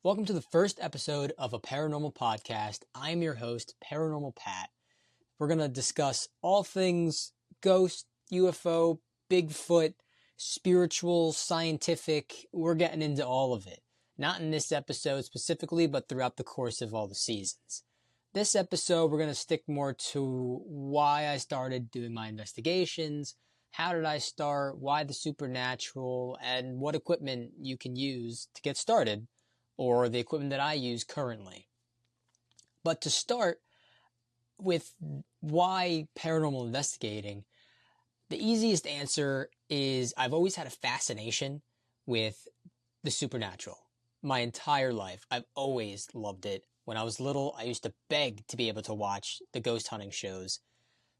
Welcome to the first episode of a paranormal podcast. I'm your host, Paranormal Pat. We're going to discuss all things ghost, UFO, Bigfoot, spiritual, scientific. We're getting into all of it. Not in this episode specifically, but throughout the course of all the seasons. This episode, we're going to stick more to why I started doing my investigations, how did I start, why the supernatural, and what equipment you can use to get started, or the equipment that I use currently. But to start with why paranormal investigating, the easiest answer is I've always had a fascination with the supernatural. My entire life, I've always loved it. When I was little, I used to beg to be able to watch the ghost hunting shows.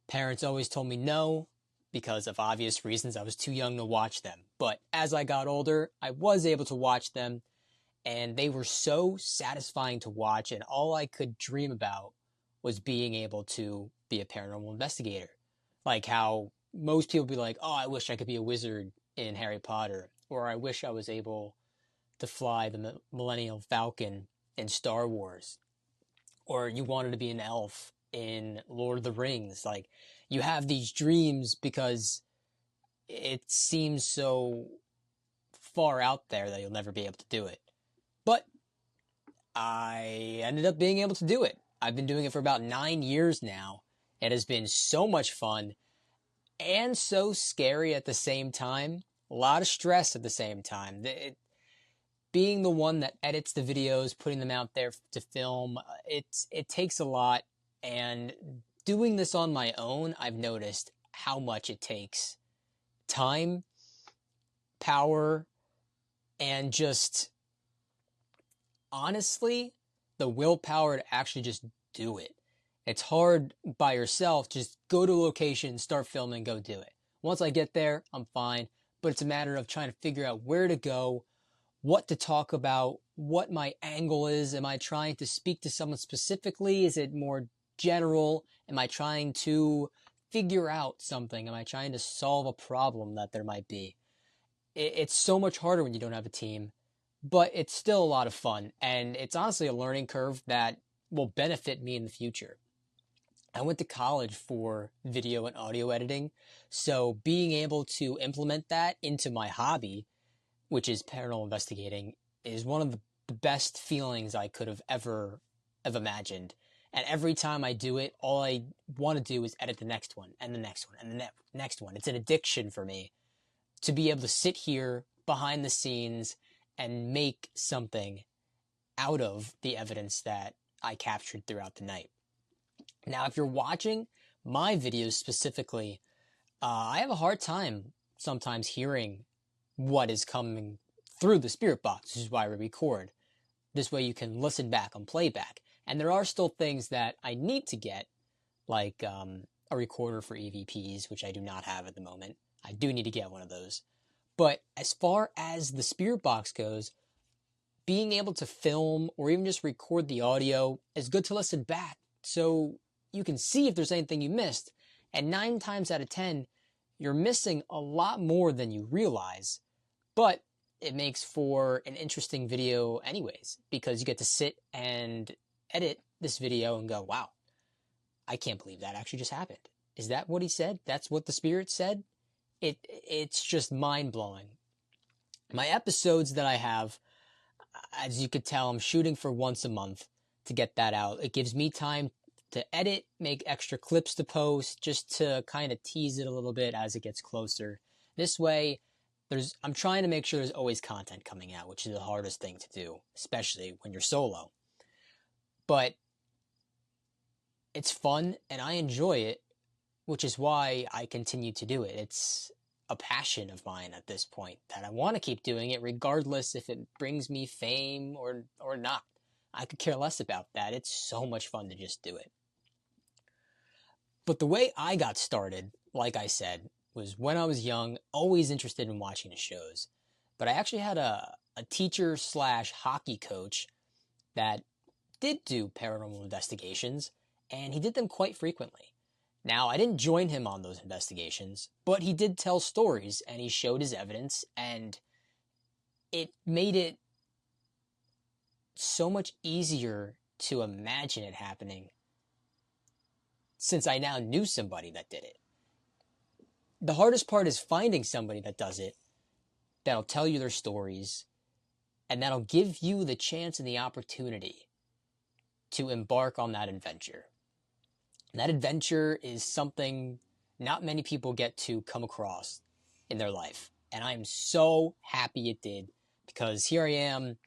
Parents always told me no, because of obvious reasons. I was too young to watch them. But as I got older, I was able to watch them. And they were so satisfying to watch, and all I could dream about was being able to be a paranormal investigator. Like how most people be like, oh, I wish I could be a wizard in Harry Potter, or I wish I was able to fly the Millennium Falcon in Star Wars, or you wanted to be an elf in Lord of the Rings. Like, you have these dreams because it seems so far out there that you'll never be able to do it. But I ended up being able to do it. I've been doing it for about 9 years now. It has been so much fun and so scary at the same time. A lot of stress at the same time. Being the one that edits the videos, putting them out there to film, it takes a lot. And doing this on my own, I've noticed how much it takes time, power, and just honestly, the willpower to actually just do it. It's hard by yourself. Just go to a location, start filming, go do it. Once I get there, I'm fine. But it's a matter of trying to figure out where to go, what to talk about, what my angle is. Am I trying to speak to someone specifically? Is it more general? Am I trying to figure out something? Am I trying to solve a problem that there might be? It's so much harder when you don't have a team. But it's still a lot of fun, and it's honestly a learning curve that will benefit me in the future. I went to college for video and audio editing, so being able to implement that into my hobby, which is paranormal investigating, is one of the best feelings I could have ever have imagined. And every time I do it, all I want to do is edit the next one, and the next one, and the next one. It's an addiction for me to be able to sit here behind the scenes and make something out of the evidence that I captured throughout the night. Now, if you're watching my videos specifically, I have a hard time sometimes hearing what is coming through the spirit box. This is why we record. This way you can listen back on playback. And there are still things that I need to get, like a recorder for EVPs, which I do not have at the moment. I do need to get one of those. But as far as the spirit box goes, being able to film or even just record the audio is good to listen back so you can see if there's anything you missed. And 9 times out of 10, you're missing a lot more than you realize, but it makes for an interesting video anyways, because you get to sit and edit this video and go, wow, I can't believe that actually just happened. Is that what he said? That's what the spirit said? It's just mind-blowing. My episodes that I have, as you could tell, I'm shooting for once a month to get that out. It gives me time to edit, make extra clips to post, just to kind of tease it a little bit as it gets closer. This way, I'm trying to make sure there's always content coming out, which is the hardest thing to do, especially when you're solo. But it's fun, and I enjoy it, which is why I continue to do it. It's a passion of mine at this point that I want to keep doing it regardless if it brings me fame or not. I could care less about that. It's so much fun to just do it. But the way I got started, like I said, was when I was young, always interested in watching the shows. But I actually had a teacher / hockey coach that did do paranormal investigations, and he did them quite frequently. Now, I didn't join him on those investigations, but he did tell stories, and he showed his evidence, and it made it so much easier to imagine it happening since I now knew somebody that did it. The hardest part is finding somebody that does it, that'll tell you their stories, and that'll give you the chance and the opportunity to embark on that adventure. That adventure is something not many people get to come across in their life. And I'm so happy it did, because here I am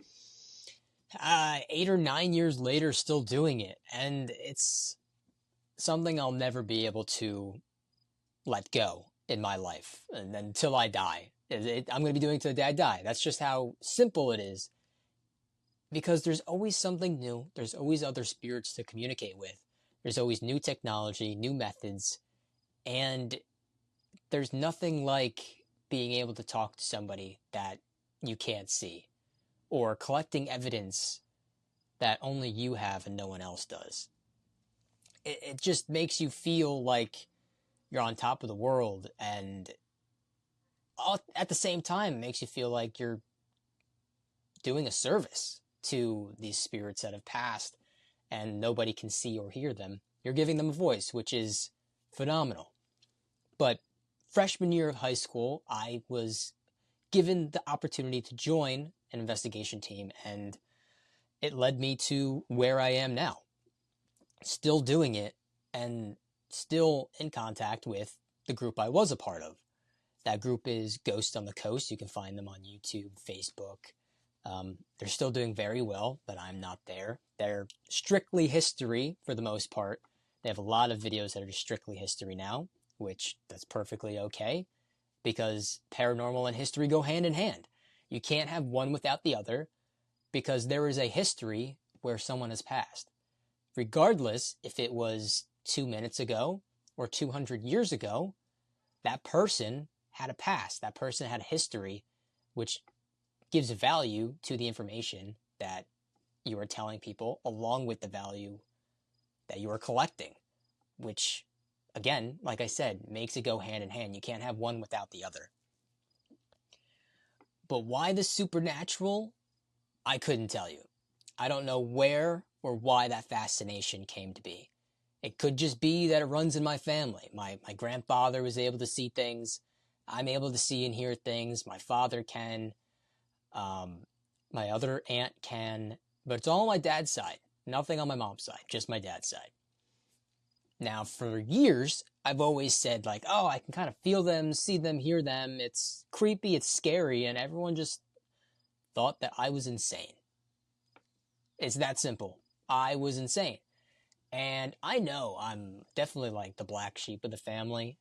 8 or 9 years later still doing it. And it's something I'll never be able to let go in my life and until I die. I'm going to be doing it till the day I die. That's just how simple it is. Because there's always something new. There's always other spirits to communicate with. There's always new technology, new methods. And there's nothing like being able to talk to somebody that you can't see, or collecting evidence that only you have and no one else does. It just makes you feel like you're on top of the world, and at the same time, it makes you feel like you're doing a service to these spirits that have passed and nobody can see or hear them. You're giving them a voice, which is phenomenal. But freshman year of high school, I was given the opportunity to join an investigation team, and it led me to where I am now. Still doing it, and still in contact with the group I was a part of. That group is Ghost on the Coast. You can find them on YouTube, Facebook. They're still doing very well, but I'm not there. They're strictly history for the most part. They have a lot of videos that are strictly history now, which that's perfectly okay, because paranormal and history go hand in hand. You can't have one without the other, because there is a history where someone has passed. Regardless if it was 2 minutes ago or 200 years ago, that person had a past. That person had a history, which gives value to the information that you are telling people, along with the value that you are collecting, which, again, like I said, makes it go hand in hand. You can't have one without the other. But why the supernatural? I couldn't tell you. I don't know where or why that fascination came to be. It could just be that it runs in my family. My grandfather was able to see things. I'm able to see and hear things. My father can. My other aunt can. But it's all on my dad's side. Nothing on my mom's side. Just my dad's side. Now, for years, I've always said, like, oh, I can kind of feel them, see them, hear them. It's creepy, it's scary, and everyone just thought that I was insane. It's that simple. I was insane. And I know I'm definitely like the black sheep of the family.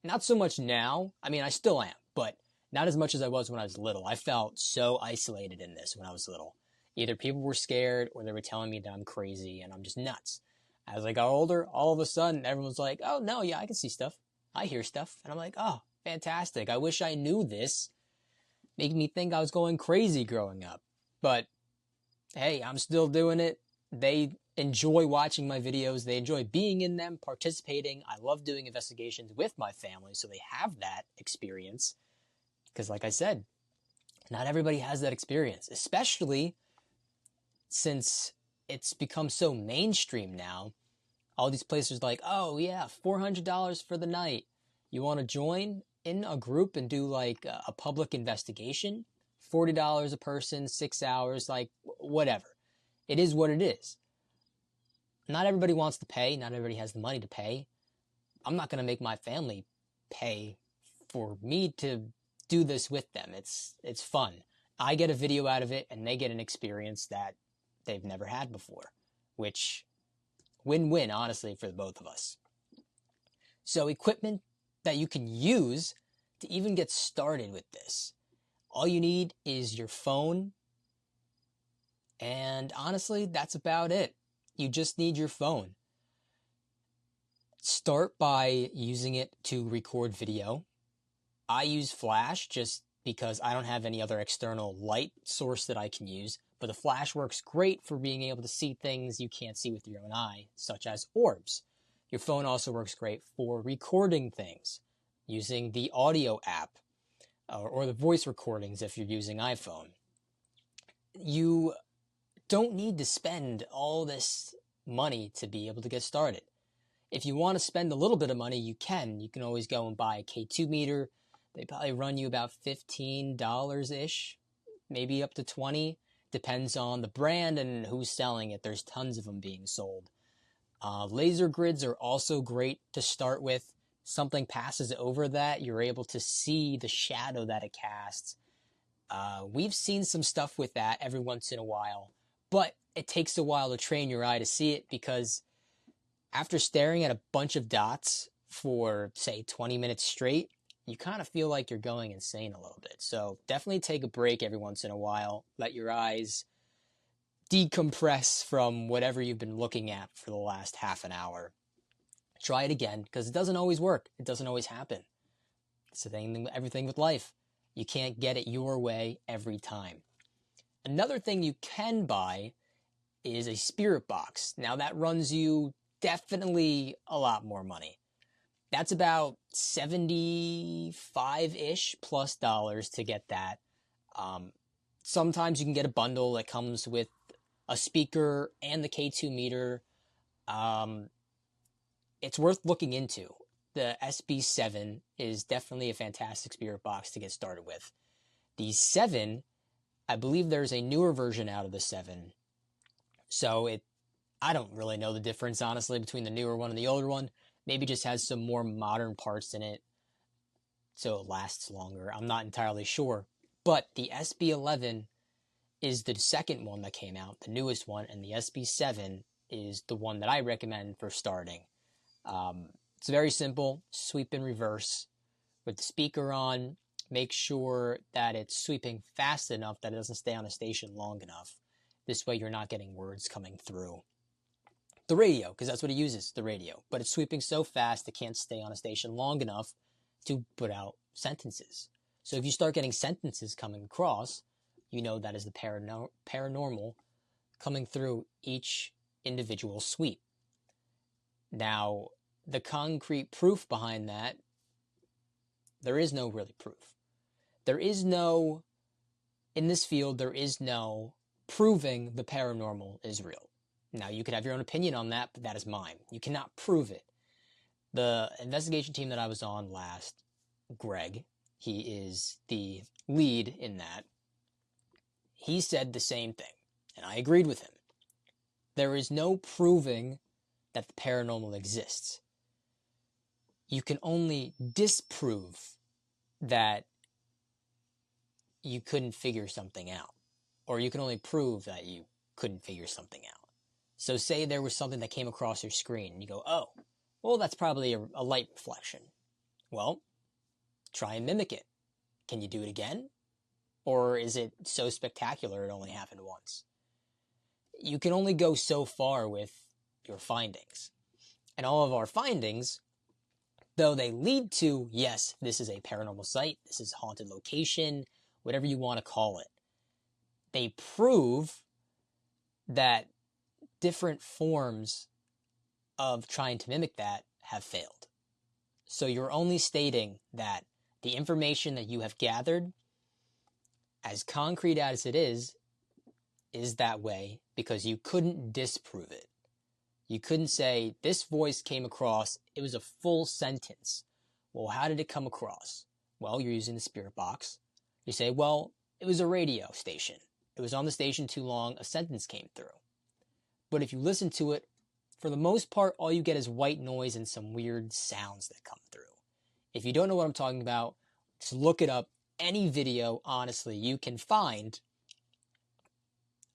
Not so much now. I mean, I still am, but not as much as I was when I was little. I felt so isolated in this when I was little. Either people were scared or they were telling me that I'm crazy and I'm just nuts. As I got older, all of a sudden, everyone's like, oh, no, yeah, I can see stuff. I hear stuff. And I'm like, oh, fantastic. I wish I knew this. Making me think I was going crazy growing up. But, hey, I'm still doing it. They enjoy watching my videos. They enjoy being in them, participating. I love doing investigations with my family, so they have that experience. Because, like I said, not everybody has that experience, especially since it's become so mainstream now. All these places are like, oh yeah, $400 for the night. You want to join in a group and do like a public investigation? $40 a person, 6 hours, like whatever. It is what it is. Not everybody wants to pay. Not everybody has the money to pay. I'm not going to make my family pay for me to do this with them. It's fun. I get a video out of it and they get an experience that they've never had before, which win-win, honestly, for both of us. So equipment that you can use to even get started with this. All you need is your phone. And honestly, that's about it. You just need your phone. Start by using it to record video. I use Flash just because I don't have any other external light source that I can use. But the flash works great for being able to see things you can't see with your own eye, such as orbs. Your phone also works great for recording things using the audio app or the voice recordings if you're using iPhone. You don't need to spend all this money to be able to get started. If you want to spend a little bit of money, you can. You can always go and buy a K2 meter. They probably run you about $15-ish, maybe up to $20. Depends on the brand and who's selling it. There's tons of them being sold. Laser grids are also great to start with. Something passes over that, you're able to see the shadow that it casts. We've seen some stuff with that every once in a while, but it takes a while to train your eye to see it, because after staring at a bunch of dots for, say, 20 minutes straight, you kind of feel like you're going insane a little bit. So definitely take a break every once in a while. Let your eyes decompress from whatever you've been looking at for the last half an hour. Try it again, because it doesn't always work. It doesn't always happen. It's the thing, everything with life. You can't get it your way every time. Another thing you can buy is a spirit box. Now that runs you definitely a lot more money. That's about $75-ish plus dollars to get that. Sometimes you can get a bundle that comes with a speaker and the K2 meter. It's worth looking into. The SB7 is definitely a fantastic spirit box to get started with. The 7, I believe there's a newer version out of the 7. So I don't really know the difference, honestly, between the newer one and the older one. Maybe just has some more modern parts in it, so it lasts longer. I'm not entirely sure. But the SB11 is the second one that came out, the newest one, and the SB7 is the one that I recommend for starting. It's very simple. Sweep in reverse with the speaker on. Make sure that it's sweeping fast enough that it doesn't stay on a station long enough. This way you're not getting words coming through the radio, because that's what it uses, the radio. But it's sweeping so fast it can't stay on a station long enough to put out sentences. So if you start getting sentences coming across, you know that is the paranormal coming through each individual sweep. Now, the concrete proof behind that, there is no really proof. There is no, in this field, there is no proving the paranormal is real. Now, you could have your own opinion on that, but that is mine. You cannot prove it. The investigation team that I was on last, Greg, he is the lead in that. He said the same thing, and I agreed with him. There is no proving that the paranormal exists. You can only disprove that you couldn't figure something out, or you can only prove that you couldn't figure something out. So say there was something that came across your screen, and you go, oh, well, that's probably a light reflection. Well, try and mimic it. Can you do it again? Or is it so spectacular it only happened once? You can only go so far with your findings. And all of our findings, though they lead to, yes, this is a paranormal site, this is a haunted location, whatever you want to call it, they prove that different forms of trying to mimic that have failed. So you're only stating that the information that you have gathered, as concrete as it is that way because you couldn't disprove it. You couldn't say, this voice came across, it was a full sentence. Well, how did it come across? Well, you're using the spirit box. You say, well, it was a radio station. It was on the station too long, a sentence came through. But if you listen to it, for the most part, all you get is white noise and some weird sounds that come through. If you don't know what I'm talking about, just look it up. Any video, honestly, you can find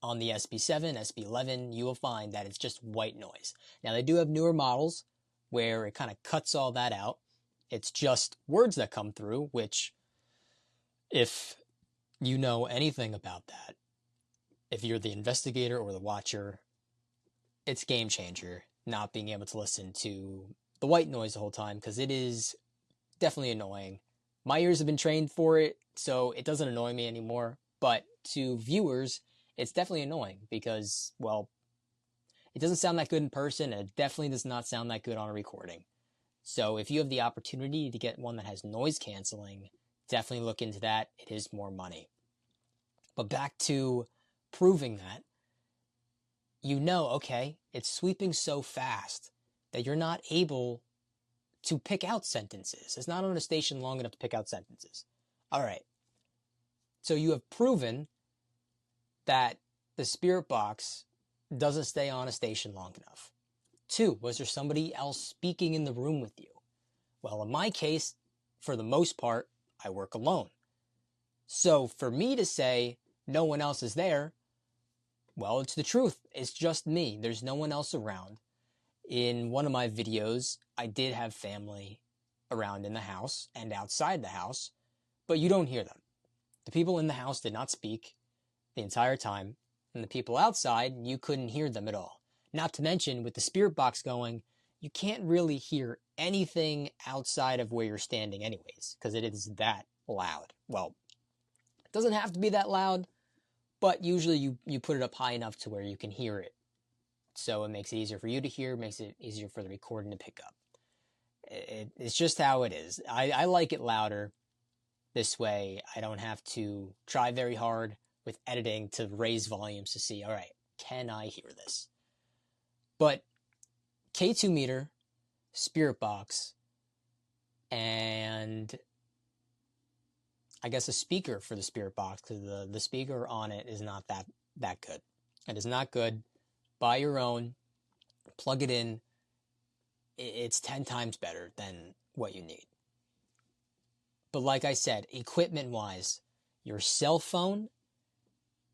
on the SB7, SB11, you will find that it's just white noise. Now, they do have newer models where it kind of cuts all that out. It's just words that come through, which, if you know anything about that, if you're the investigator or the watcher, it's game changer not being able to listen to the white noise the whole time, because it is definitely annoying. My ears have been trained for it, so it doesn't annoy me anymore. But to viewers, it's definitely annoying because, well, it doesn't sound that good in person, and it definitely does not sound that good on a recording. So if you have the opportunity to get one that has noise canceling, definitely look into that. It is more money. But back to proving that. you know, okay, it's sweeping so fast that you're not able to pick out sentences. It's not on a station long enough to pick out sentences. All right. So you have proven that the spirit box doesn't stay on a station long enough. 2, was there somebody else speaking in the room with you? Well, in my case, for the most part, I work alone. So for me to say no one else is there, well, it's the truth. It's just me. There's no one else around. In one of my videos, I did have family around in the house and outside the house, but you don't hear them. The people in the house did not speak the entire time, and the people outside, you couldn't hear them at all. Not to mention, with the spirit box going, you can't really hear anything outside of where you're standing anyways, because it is that loud. Well, it doesn't have to be that loud, but usually you put it up high enough to where you can hear it. So it makes it easier for you to hear, makes it easier for the recording to pick up. It's just how it is. I like it louder. This way, I don't have to try very hard with editing to raise volumes to see, all right, can I hear this? But K2 meter, spirit box, and I guess a speaker for the spirit box, because the speaker on it is not that good. It is not good. Buy your own, plug it in. It's 10 times better than what you need. But like I said, equipment-wise, your cell phone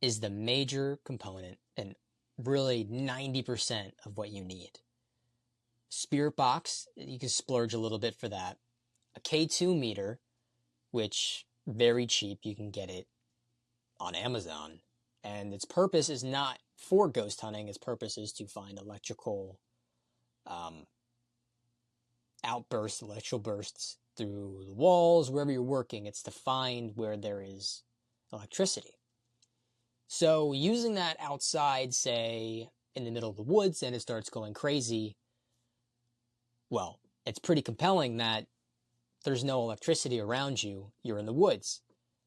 is the major component and really 90% of what you need. Spirit box, you can splurge a little bit for that. A K2 meter, which very cheap, you can get it on Amazon. And its purpose is not for ghost hunting. Its purpose is to find electrical outbursts, electrical bursts through the walls, wherever you're working. It's to find where there is electricity. So using that outside, say, in the middle of the woods, and it starts going crazy, well, it's pretty compelling that there's no electricity around you. You're in the woods.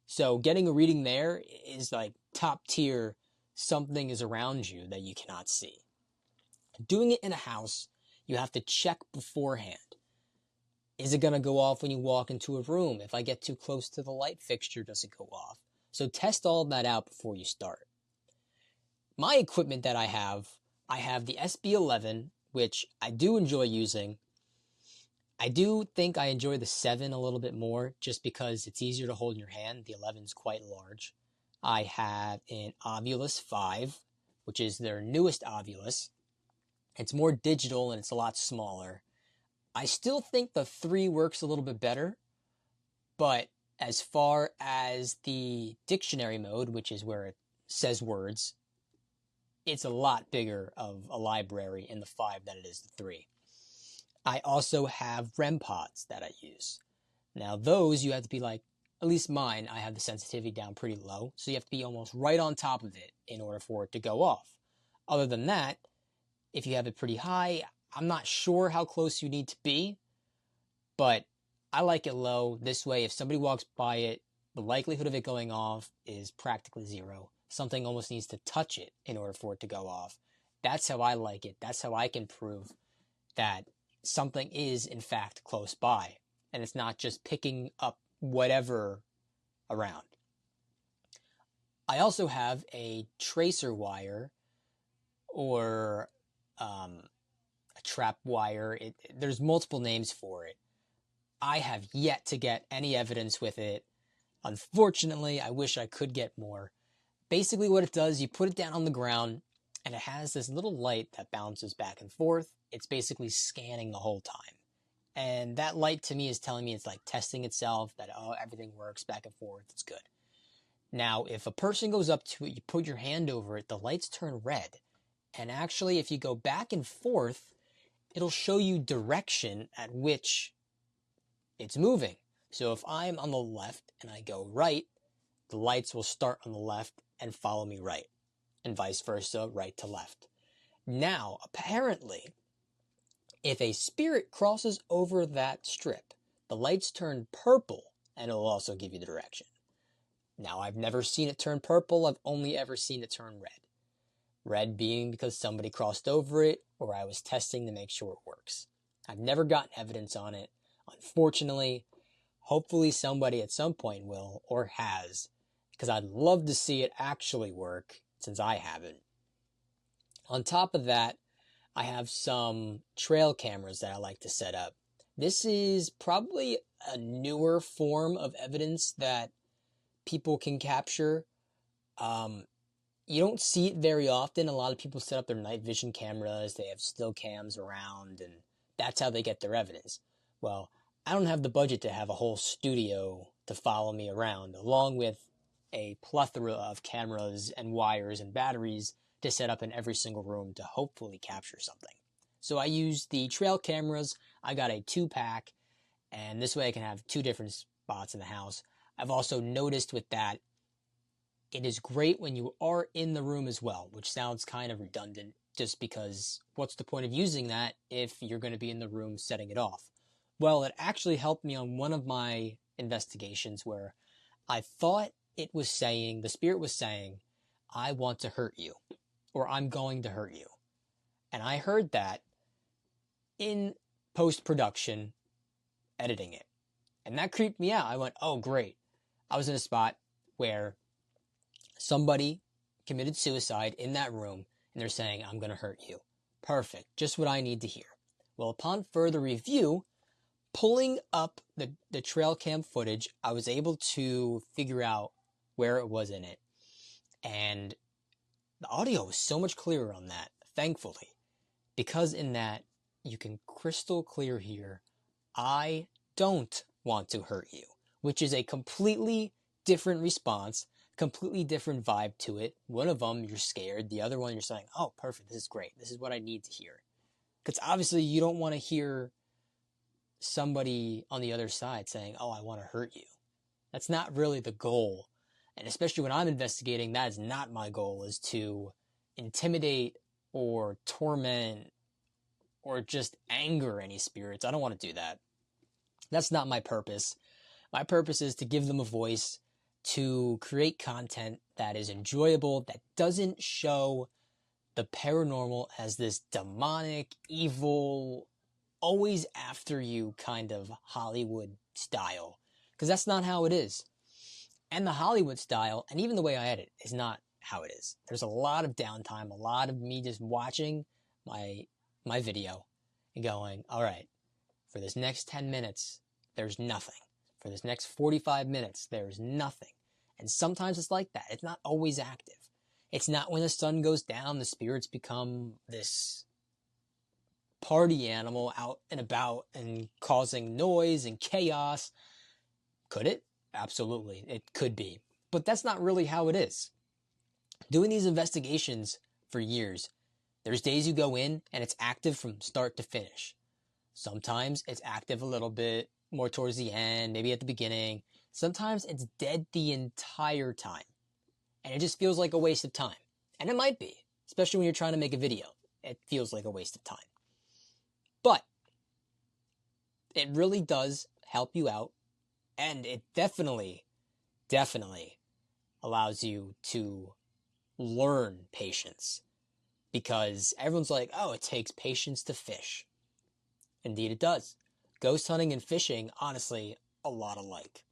So getting a reading there is like top tier. Something is around you that you cannot see. Doing it in a house, you have to check beforehand. Is it going to go off when you walk into a room? If I get too close to the light fixture, does it go off? So test all of that out before you start. My equipment that I have the SB11, which I do enjoy using. I do think I enjoy the 7 a little bit more just because it's easier to hold in your hand. The 11 is quite large. I have an Ovilus 5, which is their newest Ovilus. It's more digital and it's a lot smaller. I still think the 3 works a little bit better, but as far as the dictionary mode, which is where it says words, it's a lot bigger of a library in the 5 than it is the 3. I also have REM pods that I use. Now those you have to be like, at least mine, I have the sensitivity down pretty low, so you have to be almost right on top of it in order for it to go off. Other than that, if you have it pretty high, I'm not sure how close you need to be, but I like it low. This way, if somebody walks by it, the likelihood of it going off is practically zero. Something almost needs to touch it in order for it to go off. That's how I like it. That's how I can prove that something is, in fact, close by, and it's not just picking up whatever around. I also have a tracer wire or a trap wire. There's multiple names for it. I have yet to get any evidence with it. Unfortunately, I wish I could get more. Basically what it does, you put it down on the ground and it has this little light that bounces back and forth. It's basically scanning the whole time. And that light to me is telling me it's like testing itself, that, oh, everything works back and forth, it's good. Now, if a person goes up to it, you put your hand over it, the lights turn red. And actually, if you go back and forth, it'll show you direction at which it's moving. So if I'm on the left and I go right, the lights will start on the left and follow me right, and vice versa, right to left. Now, apparently, if a spirit crosses over that strip, the lights turn purple and it'll also give you the direction. Now, I've never seen it turn purple. I've only ever seen it turn red. Red being because somebody crossed over it or I was testing to make sure it works. I've never gotten evidence on it. Unfortunately, hopefully somebody at some point will or has, because I'd love to see it actually work since I haven't. On top of that, I have some trail cameras that I like to set up. This is probably a newer form of evidence that people can capture. You don't see it very often. A lot of people set up their night vision cameras. They have still cams around, and that's how they get their evidence. Well, I don't have the budget to have a whole studio to follow me around, along with a plethora of cameras and wires and batteries to set up in every single room to hopefully capture something. So I use the trail cameras. I got a 2-pack, and this way I can have 2 different spots in the house. I've also noticed with that, it is great when you are in the room as well, which sounds kind of redundant just because what's the point of using that if you're going to be in the room setting it off? Well, it actually helped me on one of my investigations where I thought it was saying, the spirit was saying, I want to hurt you, or I'm going to hurt you. And I heard that in post-production, editing it. And that creeped me out. I went, oh, great. I was in a spot where somebody committed suicide in that room, and they're saying, I'm going to hurt you. Perfect. Just what I need to hear. Well, upon further review, pulling up the trail cam footage, I was able to figure out where it was in it. And the audio was so much clearer on that, thankfully. Because in that, you can crystal clear hear, I don't want to hurt you, which is a completely different response, completely different vibe to it. One of them, you're scared. The other one, you're saying, oh, perfect, this is great. This is what I need to hear. Because obviously you don't want to hear somebody on the other side saying, oh, I want to hurt you. That's not really the goal. And especially when I'm investigating, that is not my goal, is to intimidate or torment or just anger any spirits. I don't want to do that. That's not my purpose. My purpose is to give them a voice, to create content that is enjoyable, that doesn't show the paranormal as this demonic, evil, always after you kind of Hollywood style. Because that's not how it is. And the Hollywood style, and even the way I edit, is not how it is. There's a lot of downtime, a lot of me just watching my video and going, all right, for this next 10 minutes, there's nothing. For this next 45 minutes, there's nothing. And sometimes it's like that. It's not always active. It's not when the sun goes down, the spirits become this party animal out and about and causing noise and chaos. Could it? Absolutely. It could be. But that's not really how it is. Doing these investigations for years, there's days you go in and it's active from start to finish. Sometimes it's active a little bit more towards the end, maybe at the beginning. Sometimes it's dead the entire time. And it just feels like a waste of time. And it might be, especially when you're trying to make a video. It feels like a waste of time. But it really does help you out. And it definitely allows you to learn patience. Because everyone's like, oh, it takes patience to fish. Indeed it does. Ghost hunting and fishing, honestly, a lot alike.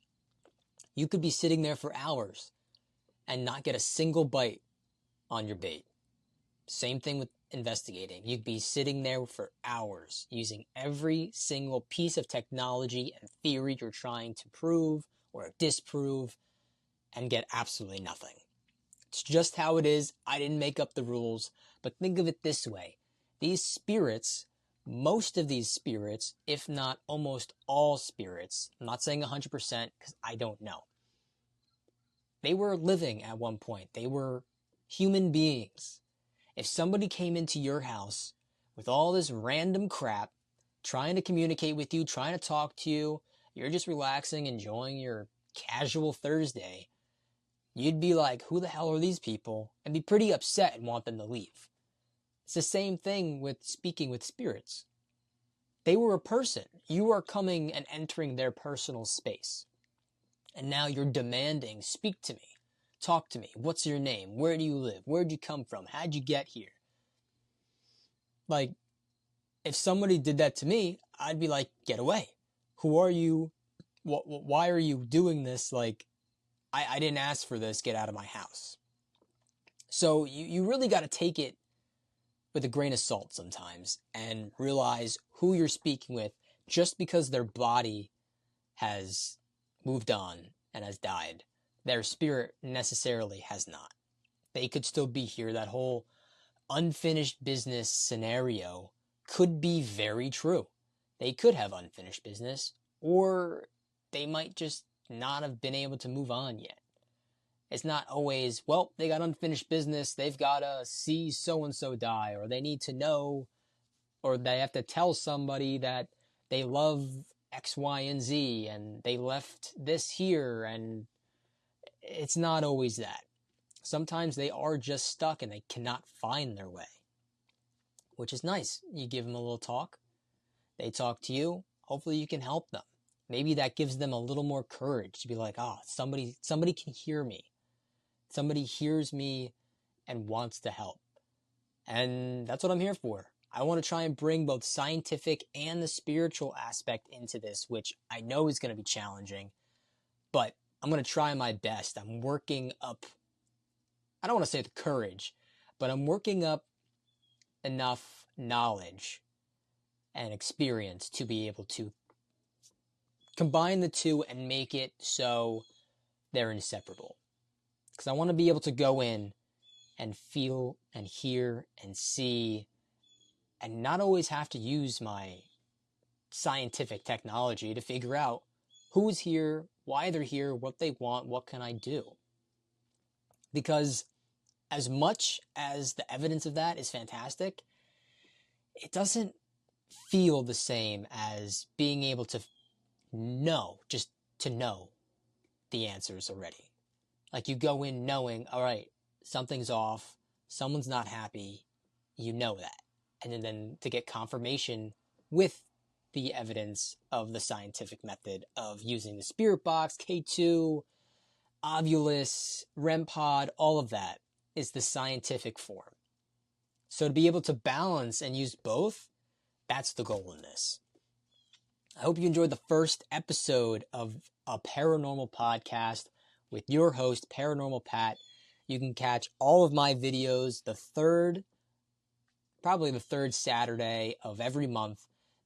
You could be sitting there for hours and not get a single bite on your bait. Same thing with investigating. You'd be sitting there for hours using every single piece of technology and theory you're trying to prove or disprove and get absolutely nothing. It's just how it is. I didn't make up the rules, but think of it this way. These spirits, most of these spirits, if not almost all spirits, I'm not saying 100% because I don't know. They were living at one point. They were human beings. If somebody came into your house with all this random crap, trying to communicate with you, trying to talk to you, you're just relaxing, enjoying your casual Thursday, you'd be like, who the hell are these people? And be pretty upset and want them to leave. It's the same thing with speaking with spirits. They were a person. You are coming and entering their personal space. And now you're demanding, speak to me. Talk to me. What's your name? Where do you live? Where'd you come from? How'd you get here? Like, if somebody did that to me, I'd be like, get away. Who are you? Why are you doing this? Like, I didn't ask for this. Get out of my house. So you really got to take it with a grain of salt sometimes and realize who you're speaking with. Just because their body has moved on and has died, their spirit necessarily has not. They could still be here. That whole unfinished business scenario could be very true. They could have unfinished business, or they might just not have been able to move on yet. It's not always, well, they got unfinished business, they've got to see so-and-so die, or they need to know, or they have to tell somebody that they love X, Y, and Z, and they left this here, and it's not always that. Sometimes they are just stuck and they cannot find their way, which is nice. You give them a little talk, they talk to you, hopefully you can help them. Maybe that gives them a little more courage to be like, somebody can hear me. Somebody hears me and wants to help. And that's what I'm here for. I want to try and bring both scientific and the spiritual aspect into this, which I know is going to be challenging, but I'm going to try my best. I'm working up, I don't want to say the courage, but I'm working up enough knowledge and experience to be able to combine the two and make it so they're inseparable. Because I want to be able to go in and feel and hear and see and not always have to use my scientific technology to figure out who's here, why they're here, what they want, what can I do. Because as much as the evidence of that is fantastic, it doesn't feel the same as being able to know, just to know the answers already. Like you go in knowing, all right, something's off, someone's not happy, you know that. And then to get confirmation with the evidence of the scientific method of using the spirit box, K2, Ovulus, REM pod, all of that is the scientific form. So to be able to balance and use both, that's the goal in this. I hope you enjoyed the first episode of a paranormal podcast with your host, Paranormal Pat. You can catch all of my videos probably the third Saturday of every month.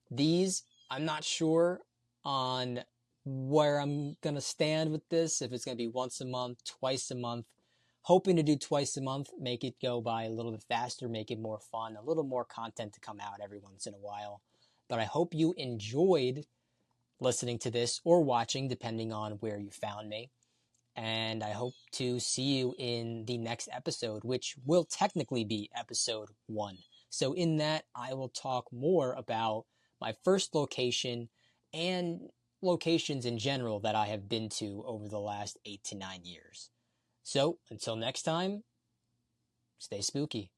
These, I'm not sure on where I'm going to stand with this, if it's going to be once a month, twice a month. Hoping to do twice a month, make it go by a little bit faster, make it more fun, a little more content to come out every once in a while. But I hope you enjoyed listening to this or watching, depending on where you found me. And I hope to see you in the next episode, which will technically be episode 1. So in that, I will talk more about my first location and locations in general that I have been to over the last 8 to 9 years. So until next time, stay spooky.